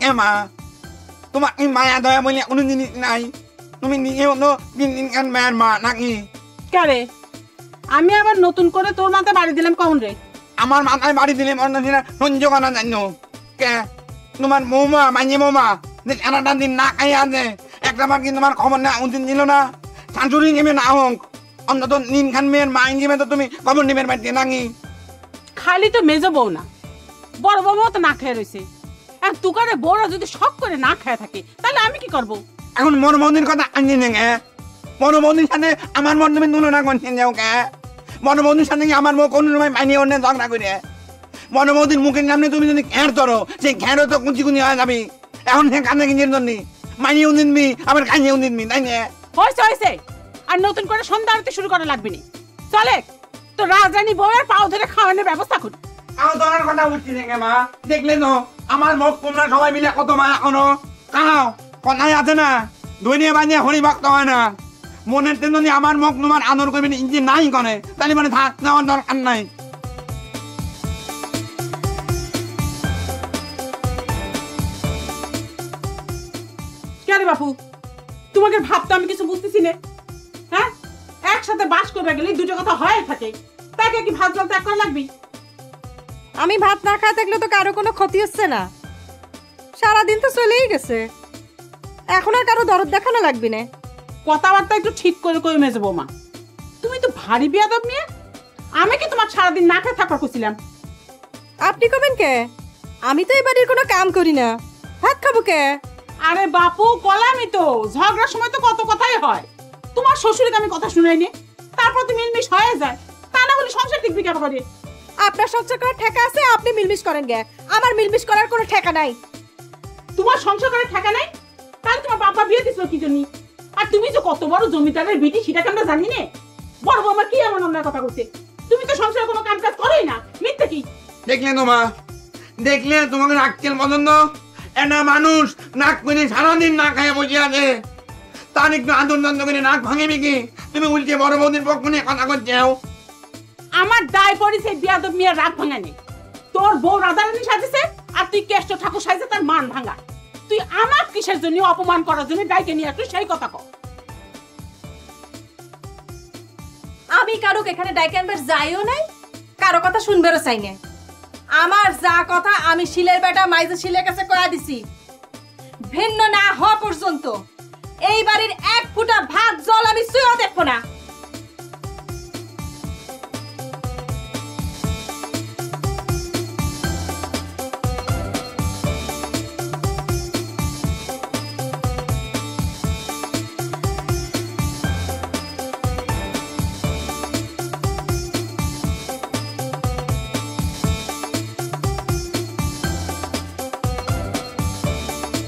কে মা? তোমার কি মায়া দয়া বলে কোনো জিনিস নাই? তুমি নিজেও তো দিন দিন কান মায়ের মা নাকি? কে আমি আবার নতুন করে তোর মাথায় বাড়ি দিলাম কখন রে? আমার মাথায় বাড়ি দিলে মনে হচ্ছে না সহ্য করা জানো কে? তোমার বৌমা মাইয়ে বৌমা যে সারাটা দিন না খাই আছে একটা বার কি তোমার খবর না উদিন দিল না? শাশুড়ি নেবে না হোক অন্তত নিন খান মেয়ের মা হিসেবে তো তুমি খবর নেবেন বাড়িতে নাকি? খালি তো মেজো বউ না, বড় বউও তো না খেয়ে রয়েছে। আর তুকারে বউরা যদি শখ করে না খেয়ে থাকে তাহলে আমি কি করব? এখন মনোমন্দির কথা আনছি নে মনোমন্দির সাথে আমার মন তুমি তুলনা করছেন যাও কে? মনোমন্দির সাথে আমার মুখ কোনো সময় মানিয়ে অন্য ঝগড়া করে মনোমন্দির মুখের সামনে তুমি যদি ঘ্যাঁড় ধরো সেই ঘ্যাঁড়ও তো কুচি কুচি হয়ে যাবি। এখন সে কান্দে কিনছেন জন্য মানিয়েও দিনবি আবার খাইয়েও দিনবি তাই না? হয়েছে হয়েছে, আর নতুন করে সন্ধ্যা আরতি শুরু করা লাগবে না। চলে তো রাজরানী বউয়ের পাও ধরে খাওয়ানোর ব্যবস্থা কর। আমার ধরার কথা উঠছি দেখে মা, দেখলে তো আমার মুখ তোমরা সবাই মিলে কত মা এখনো কাও কথাই আছে না দৈনিক বানিয়ে হরি ভক্ত হয় না। মনের তেমনি আমার মুখ তোমার আদর করবেন ইঞ্জি নাই করে তাহলে মানে থাক নেওয়ার দরকার নাই। কেন বাপু তোমাকে ভাবতে আমি কিছু বুঝতেছি না? হ্যাঁ, একসাথে বাস করবে গেলে দুটো কথা হয়ে থাকে, তাকে কি ভাত জল ত্যাগ করা লাগবে? আমি ভাত না খাওয়া থাকলে তো কারো কোনো ক্ষতি হচ্ছে না, সারাদিন তো চলেই গেছে, এখন আর কারো দরদ দেখানো লাগবে না। কথাবার্তা একটু ঠিক করে কই মেজে বৌমা, তুমি তো ভারী বিয়াদব নিয়ে। আমি কি তোমার সারাদিন না খেয়ে থাকবার করছিলাম? আপনি কবেন কে? আমি তো এই বাড়ির কোনো কাম করি না, ভাত খাবো কে? আরে বাপু কলামি তো, ঝগড়ার সময় তো কত কথাই হয়। তোমার শ্বশুরকে আমি কথা শুনাইনি, তারপর তো মিলমিশ হয়ে যায়, তা না হলে সংসার টিকবে কেমন করে? আপনার সংসার করার ঠেকা আছে, আপনি মিলমিশ করেন গে, আমার মিলমিশ করার কোনো ঠেকা নাই। তোমার সংসার করার ঠেকা নাই? তাহলে তোমার বাবা বিয়ে দিছিল কি জন্য? আর তুমি যে কত বড় জমিদারের বিটি সেটাকে আমরা জানি না। বড় বৌমা কি এমন অন্যায় কথা বলছে? তুমি তো সংসারে কোনো কাম কাজ করেই না, মিথ্যে কি? দেখলে তো মা, দেখলে তোমাকে আক্কেল পছন্দ একটা মানুষ নাক করে সারাদিন না খায় বসে আছে, তার একটু আদর যন্ত্র করে নাক ভাঙিবি কি? তুমি উল্টে বড় বৌদির পক্ষ নিয়ে কথা করছেও। আমার দায় পড়েছে বিয়াদব মিয়ার রাগ ভাঙা নেই। তোর বউ রাধারানী সাজেছে আর তুই কেষ্ট ঠাকুর সাজে তার মান ভাঙা। তুই আমার কিসের জন্য অপমান করার জন্য দায়কে নিয়ে তুই সেই কথা কর। আমি কারো এখানে ডাইকে আনবার যাইও নাই, কারো কথা শুনবারও চাই না। আমার যা কথা আমি শিলের বেটা মাইজে শিলের কাছে কয়া দিছি, ভিন্ন না হওয়া পর্যন্ত এই বাড়ির এক ফুটা ভাত জল আমি ছুঁয়েও দেখবো না।